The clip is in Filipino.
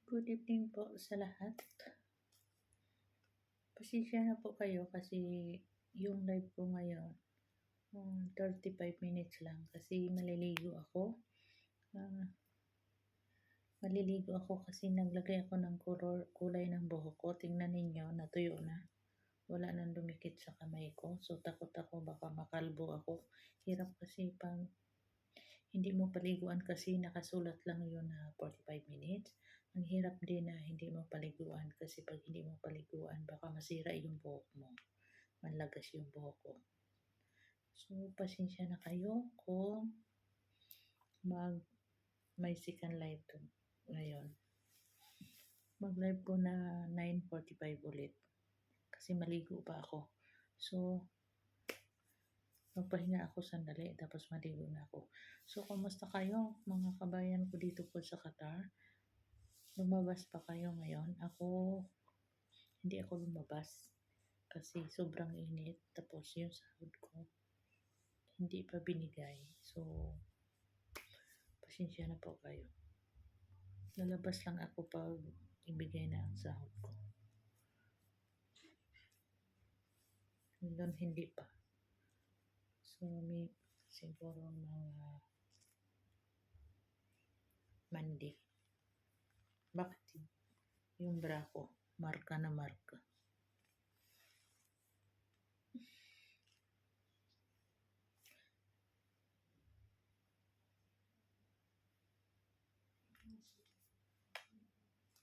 Good evening po sa lahat. Pasensya na po kayo kasi yung live ko ngayon, 35 minutes lang kasi maliligo ako. Maliligo ako kasi naglagay ako ng kulay ng buhok ko. Tingnan ninyo, natuyo na. Wala nang dumikit sa kamay ko. So, takot ako baka makalbo ako. Hirap kasi pang hindi mo paliguan kasi nakasulat lang yun na 45 minutes. Ang hirap din na hindi mo paliguan kasi pag hindi mo paliguan baka masira yung buhok mo. Manlagas yung buhok ko. So, pasensya na kayo kung may second live to ngayon. Mag-live po na 9:45 ulit kasi maligo pa ako. So, magpahinga ako sandali tapos maligo na ako. So, kumusta kayo mga kabayan ko dito po sa Qatar? Lumabas pa kayo ngayon? Hindi ako lumabas kasi sobrang init. Tapos yung sahod ko hindi pa binigay. So, pasensya na po kayo. Lalabas lang ako pag ibigay na ang sahod ko. Doon hindi pa. So, may siguro mga Monday. Bakit yung bra ko? Marka na marka.